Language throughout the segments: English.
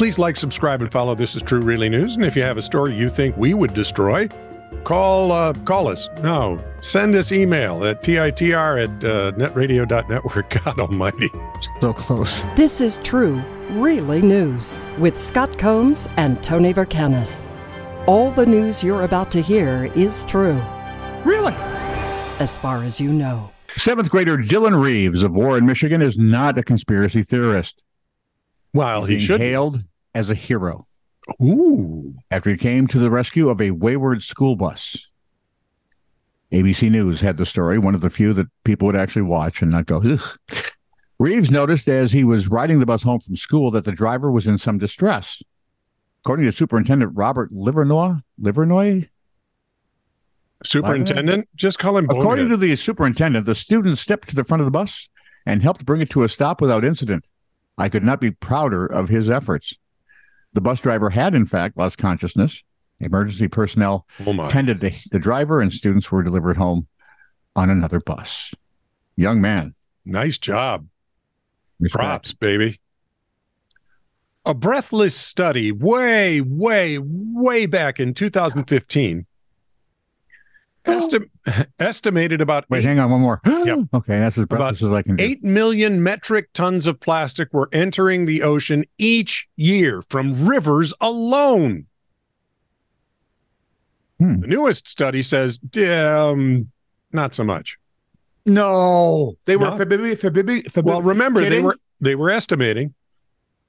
Please like, subscribe, and follow This Is True Really News. And if you have a story you think we would destroy, call us. No, send us email at TITR@netradio.network. God almighty. So close. This is True Really News with Scott Combs and Tony Vercanis. All the news you're about to hear is true, Really? as far as you know. Seventh grader Dylan Reeves of Warren, Michigan is not a conspiracy theorist. Well, he Being should. hailed as a hero Ooh. after he came to the rescue of a wayward school bus. ABC News had the story, one of the few that people would actually watch and not go, ugh. Reeves noticed as he was riding the bus home from school that the driver was in some distress. According to Superintendent Robert Livernoy? Superintendent? Just call him Bonehead. According to the superintendent, the student stepped to the front of the bus and helped bring it to a stop without incident. I could not be prouder of his efforts. The bus driver had, in fact, lost consciousness. Emergency personnel tended to the driver, and students were delivered home on another bus. Young man. Nice job. Respect. Props, baby. A breathless study way back in 2015 estimated about Wait, hang on, one more. Yep. Okay, that's as breathless as I can do. 8 million metric tons of plastic were entering the ocean each year from rivers alone. The newest study says, not so much. No, they were Well, remember, kidding? they were estimating,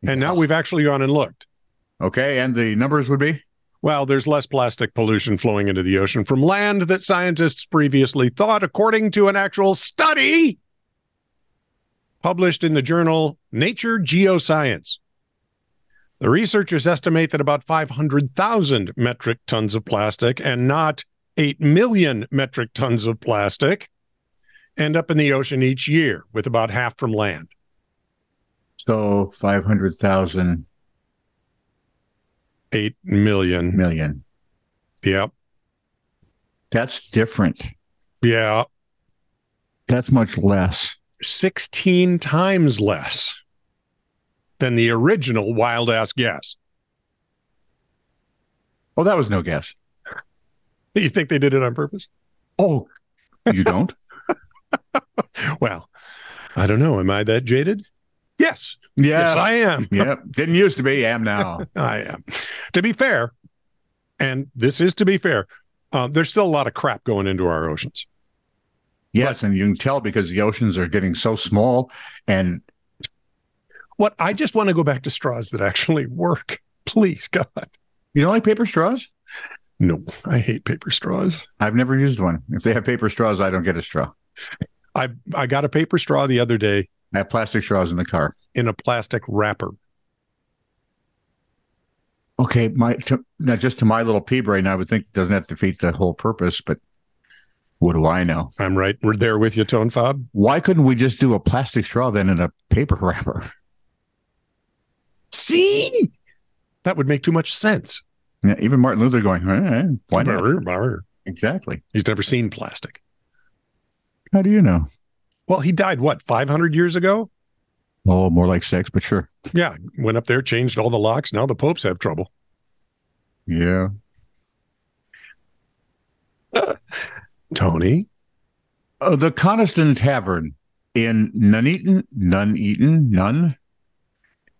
and now we've actually gone and looked. Okay, and the numbers would be? Well, there's less plastic pollution flowing into the ocean from land that scientists previously thought, according to an actual study published in the journal Nature Geoscience. The researchers estimate that about 500,000 metric tons of plastic and not 8 million metric tons of plastic end up in the ocean each year, with about half from land. So 500,000. 8 million. Yep. That's different. Yeah. That's much less. 16 times less than the original wild ass guess. Oh, that was no guess. You think they did it on purpose? Oh, you don't? Well, I don't know. Am I that jaded? Yes. Yeah. Yes, I am. Yep. Didn't used to be. Am now. I am. To be fair, and this is to be fair, there's still a lot of crap going into our oceans. Yes, and you can tell because the oceans are getting so small. And what I just want to go back to straws that actually work. Please, God. You don't like paper straws? No, I hate paper straws. I've never used one. If they have paper straws, I don't get a straw. I got a paper straw the other day. I have plastic straws in the car. In a plastic wrapper. Okay, now just to my little pea brain, I would think it doesn't have to defeat the whole purpose, but what do I know? I'm right. We're there with you, Tone Fob. Why couldn't we just do a plastic straw then in a paper wrapper? See? That would make too much sense. Yeah, even Martin Luther going, why not? Exactly. He's never seen plastic. How do you know? Well, he died, 500 years ago? Oh, more like 6, but sure. Yeah, went up there, changed all the locks. Now the popes have trouble. Yeah. Tony? The Coniston Tavern in Nuneaton.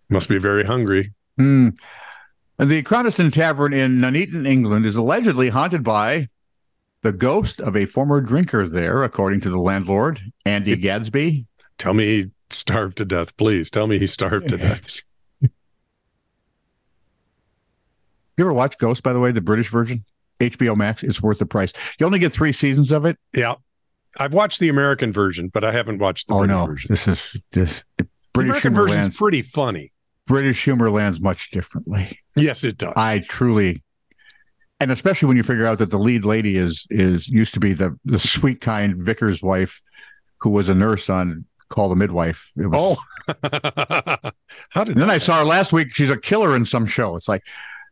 Must be very hungry. The Coniston Tavern in Nuneaton, England, is allegedly haunted by the ghost of a former drinker there, according to the landlord, Andy Gadsby. Tell me he starved to death, please. Tell me he starved to death. You ever watch Ghost, by the way, the British version? HBO Max, it's worth the price. You only get 3 seasons of it. Yeah. I've watched the American version, but I haven't watched the British version. This the British American humor version's lands, pretty funny. British humor lands much differently. Yes, it does. I truly, and especially when you figure out that the lead lady is used to be the sweet, kind vicar's wife who was a nurse on Call the Midwife. How did? And then I saw her last week. She's a killer in some show. It's like,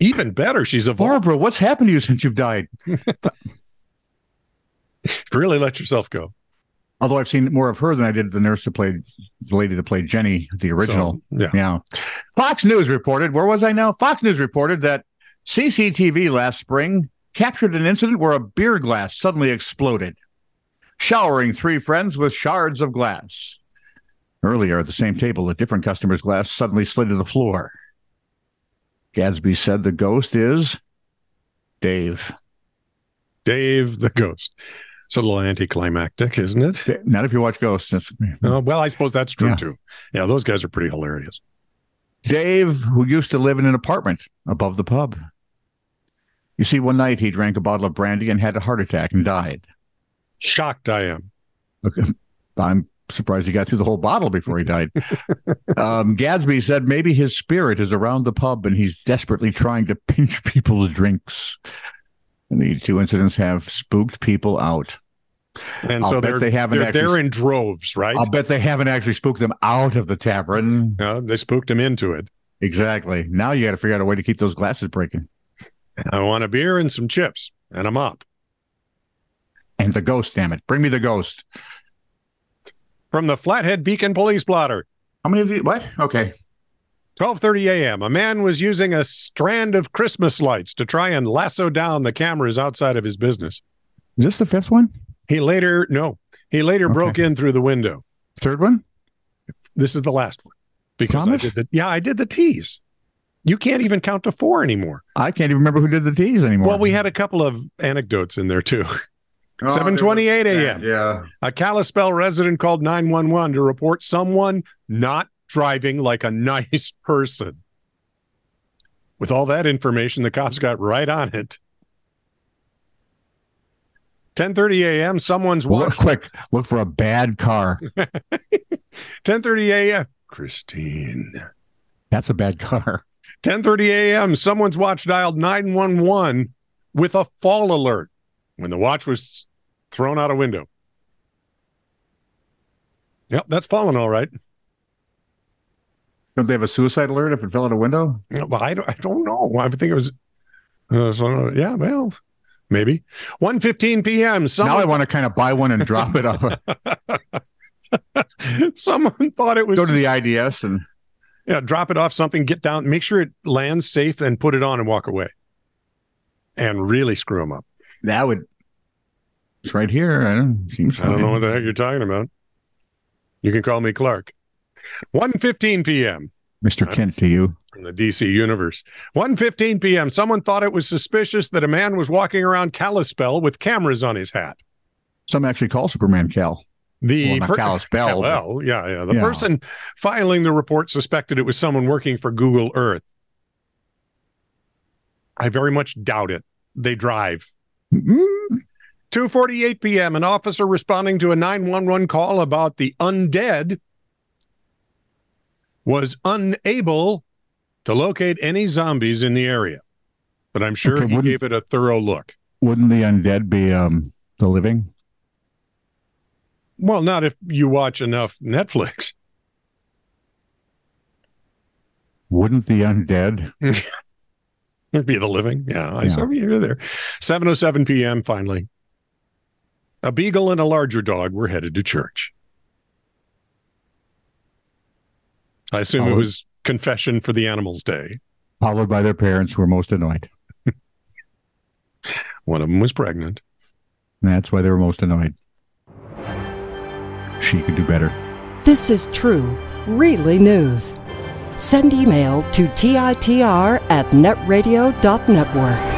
even better. She's a Barbara. What's happened to you since you've died? Really let yourself go. Although I've seen more of her than I did the lady that played Jenny, the original. So, yeah. Fox News reported, where was I now? Fox News reported that CCTV last spring captured an incident where a beer glass suddenly exploded, showering 3 friends with shards of glass. Earlier at the same table, a different customer's glass suddenly slid to the floor. Gadsby said the ghost is Dave. Dave the ghost. It's a little anticlimactic, isn't it? Not if you watch Ghosts. Well, I suppose that's true, too. Yeah, those guys are pretty hilarious. Dave, who used to live in an apartment above the pub. You see, one night he drank a bottle of brandy and had a heart attack and died. Shocked I am. Okay. I'm surprised he got through the whole bottle before he died. Gadsby said maybe his spirit is around the pub and he's desperately trying to pinch people's drinks. And these 2 incidents have spooked people out. And so they're in droves, right? I'll bet they haven't actually spooked them out of the tavern. No, they spooked them into it. Exactly. Now you got to figure out a way to keep those glasses breaking. I want a beer and some chips and a mop. And the ghost, damn it. Bring me the ghost. From the Flathead Beacon Police Blotter. How many of you? What? Okay. 12:30 a.m. A man was using a strand of Christmas lights to try and lasso down the cameras outside of his business. Is this the 5th one? He later broke in through the window. 3rd one? This is the last one. Because Promise? I did the tease. You can't even count to 4 anymore. I can't even remember who did the tease anymore. Well, we had a couple of anecdotes in there too. 7:28 a.m. Yeah. A Kalispell resident called 911 to report someone not driving like a nice person. With all that information, the cops got right on it. 10:30 a.m. Someone's watched. Look for a bad car. 10:30 a.m. Christine. That's a bad car. 10:30 a.m. Someone's watch dialed 911 with a fall alert when the watch was thrown out a window. Yep, that's fallen all right. Don't they have a suicide alert if it fell out a window? Well, I don't know. I think it was. Yeah, well, maybe. 1:15 p.m. Now I want to kind of buy one and drop it off. Someone thought it was. Go to the IDS and. Yeah, drop it off something, get down, make sure it lands safe, and put it on and walk away. And really screw them up. That would. It's right here. I don't know what the heck you're talking about. You can call me Clark. 1:15 p.m. Mr. Kent to you. From the DC universe. 1:15 p.m. Someone thought it was suspicious that a man was walking around Kalispell with cameras on his hat. Some actually call Superman Cal. Kalispell. Well, yeah. The person filing the report suspected it was someone working for Google Earth. I very much doubt it. They drive. 2:48 p.m. An officer responding to a 911 call about the undead was unable to locate any zombies in the area. But I'm sure he gave it a thorough look. Wouldn't the undead be the living? Well, not if you watch enough Netflix. Wouldn't the undead be the living? Yeah, I saw you there. 7:07 p.m. Finally, a beagle and a larger dog were headed to church. I assume it was confession for the Animals Day. Followed by their parents who were most annoyed. One of them was pregnant. That's why they were most annoyed. She could do better. This is true, really news. Send email to TITR@netradio.network.